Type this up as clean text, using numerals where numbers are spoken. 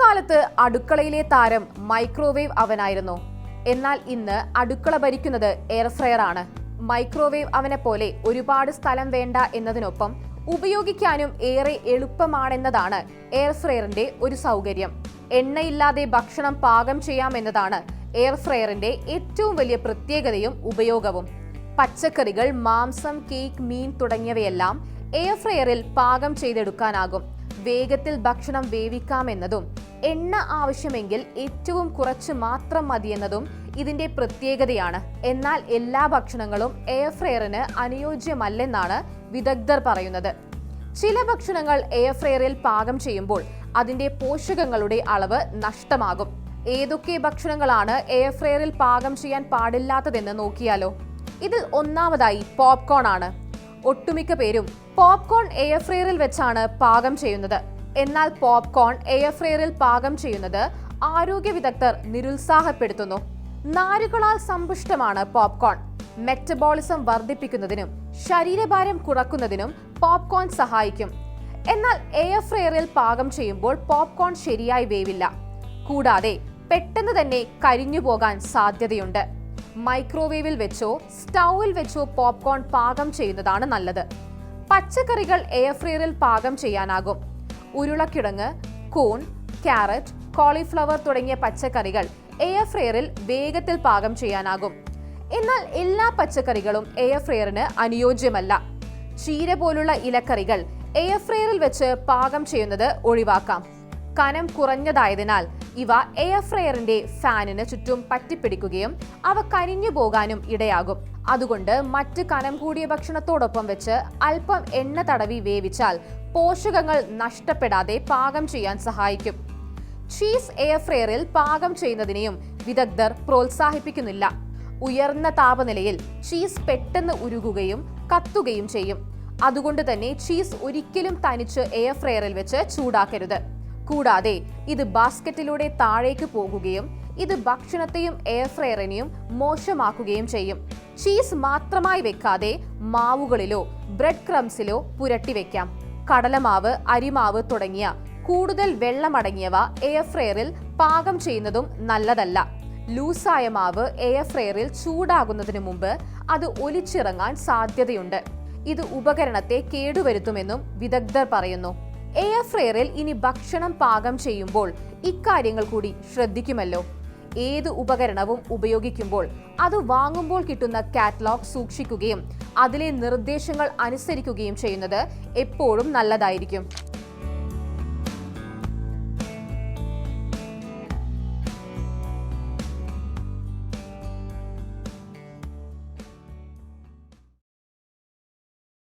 കാലത്ത് അടുക്കളയിലെ താരം മൈക്രോവേവ് അവനായിരുന്നു. എന്നാൽ ഇന്ന് അടുക്കള ഭരിക്കുന്നത് എയർ ഫ്രയർ ആണ്. മൈക്രോവേവ് അവനെ പോലെ ഒരുപാട് സ്ഥലം വേണ്ട എന്നതിനൊപ്പം ഉപയോഗിക്കാനും ഏറെ എളുപ്പമാണെന്നതാണ് എയർ ഫ്രയറിന്റെ ഒരു സൗകര്യം. എണ്ണയില്ലാതെ ഭക്ഷണം പാകം ചെയ്യാമെന്നതാണ് എയർ ഫ്രയറിന്റെ ഏറ്റവും വലിയ പ്രത്യേകതയും ഉപയോഗവും. പച്ചക്കറികൾ, മാംസം, കേക്ക്, മീൻ തുടങ്ങിയവയെല്ലാം എയർ ഫ്രയറിൽ പാകം ചെയ്തെടുക്കാനാകും. വേഗത്തിൽ ഭക്ഷണം വേവിക്കാമെന്നതും എണ്ണ ആവശ്യമെങ്കിൽ ഏറ്റവും കുറച്ച് മാത്രം മതിയെന്നതും ഇതിന്റെ പ്രത്യേകതയാണ്. എന്നാൽ എല്ലാ ഭക്ഷണങ്ങളും എയർ ഫ്രയറിന് അനുയോജ്യമല്ലെന്നാണ് വിദഗ്ധർ പറയുന്നത്. ചില ഭക്ഷണങ്ങൾ എയർ ഫ്രയറിൽ പാകം ചെയ്യുമ്പോൾ അതിന്റെ പോഷകങ്ങളുടെ അളവ് നഷ്ടമാകും. ഏതൊക്കെ ഭക്ഷണങ്ങളാണ് എയർ ഫ്രയറിൽ പാകം ചെയ്യാൻ പാടില്ലാത്തതെന്ന് നോക്കിയാലോ. ഇതിൽ ഒന്നാമതായി പോപ്കോൺ ആണ്. ഒട്ടുമിക്ക പേരും പോപ്കോൺ എയർ ഫ്രയറിൽ വെച്ചാണ് പാകം ചെയ്യുന്നത്. എന്നാൽ പോപ്കോൺ എയർ ഫ്രയറിൽ പാകം ചെയ്യുന്നത് ആരോഗ്യ വിദഗ്ധർ നിരുത്സാഹപ്പെടുത്തുന്നു. നാരുകളാൽ സമ്പുഷ്ടമാണ് പോപ്കോൺ. മെറ്റബോളിസം വർദ്ധിപ്പിക്കുന്നതിനും ശരീരഭാരം കുറയ്ക്കുന്നതിനും പോപ്കോൺ സഹായിക്കും. എന്നാൽ എയർ ഫ്രയറിൽ പാകം ചെയ്യുമ്പോൾ പോപ്കോൺ ശരിയായി വേവില്ല. കൂടാതെ പെട്ടെന്ന് തന്നെ കരിഞ്ഞു പോകാൻ സാധ്യതയുണ്ട്. മൈക്രോവേവിൽ വെച്ചോ സ്റ്റൗവിൽ വെച്ചോ പോപ്കോൺ പാകം ചെയ്യുന്നതാണ് നല്ലത്. പച്ചക്കറികൾ എയർ ഫ്രയറിൽ പാകം ചെയ്യാനാകും. ഉരുളക്കിഴങ്ങ്, കൂൺ, ക്യാരറ്റ്, കോളിഫ്ലവർ തുടങ്ങിയ പച്ചക്കറികൾ എയർ ഫ്രയറിൽ വേഗത്തിൽ പാകം ചെയ്യാനാകും. എന്നാൽ എല്ലാ പച്ചക്കറികളും എയർ ഫ്രയറിന് അനുയോജ്യമല്ല. ചീര പോലുള്ള ഇലക്കറികൾ എയർ ഫ്രയറിൽ വെച്ച് പാകം ചെയ്യുന്നത് ഒഴിവാക്കാം. കനം കുറഞ്ഞതായതിനാൽ ഇവ എയർ ഫ്രയറിന്റെ ഫാനിന് ചുറ്റും പറ്റിപ്പിടിക്കുകയും അവ കരിഞ്ഞു പോകാനും ഇടയാകും. അതുകൊണ്ട് മറ്റ് കനം കൂടിയ ഭക്ഷണത്തോടൊപ്പം വെച്ച് അല്പം എണ്ണ തടവി വേവിച്ചാൽ പോഷകങ്ങൾ നഷ്ടപ്പെടാതെ പാകം ചെയ്യാൻ സഹായിക്കും. ചീസ് എയർ ഫ്രയറിൽ പാകം ചെയ്യുന്നതിനെയും വിദഗ്ധർ പ്രോത്സാഹിപ്പിക്കുന്നില്ല. ഉയർന്ന താപനിലയിൽ ചീസ് പെട്ടെന്ന് ഉരുകുകയും കത്തുകയും ചെയ്യും. അതുകൊണ്ട് തന്നെ ചീസ് ഒരിക്കലും തനിച്ച് എയർ ഫ്രയറിൽ വെച്ച് ചൂടാക്കരുത്. കൂടാതെ ഇത് ബാസ്ക്കറ്റിലൂടെ താഴേക്ക് പോകുകയും ഇത് ഭക്ഷണത്തെയും എയർ ഫ്രയറിനെയും മോശമാക്കുകയും ചെയ്യും. ചീസ് മാത്രമായി വെക്കാതെ മാവുകളിലോ ബ്രെഡ് ക്രംസിലോ പുരട്ടി വെക്കാം. കടലമാവ്, അരിമാവ് തുടങ്ങിയ കൂടുതൽ വെള്ളമടങ്ങിയവ എയർ ഫ്രയറിൽ പാകം ചെയ്യുന്നതും നല്ലതല്ല. ലൂസായ മാവ് എയർ ഫ്രയറിൽ ചൂടാകുന്നതിന് മുമ്പ് അത് ഒലിച്ചിറങ്ങാൻ സാധ്യതയുണ്ട്. ഇത് ഉപകരണത്തെ കേടുവരുത്തുമെന്നും വിദഗ്ധർ പറയുന്നു. എയർ ഫ്രയറിൽ ഇനി ഭക്ഷണം പാകം ചെയ്യുമ്പോൾ ഇക്കാര്യങ്ങൾ കൂടി ശ്രദ്ധിക്കുമല്ലോ. ഏത് ഉപകരണവും ഉപയോഗിക്കുമ്പോൾ അത് വാങ്ങുമ്പോൾ കിട്ടുന്ന കാറ്റലോഗ് സൂക്ഷിക്കുകയും അതിലെ നിർദ്ദേശങ്ങൾ അനുസരിക്കുകയും ചെയ്യുന്നത് എപ്പോഴും നല്ലതായിരിക്കും.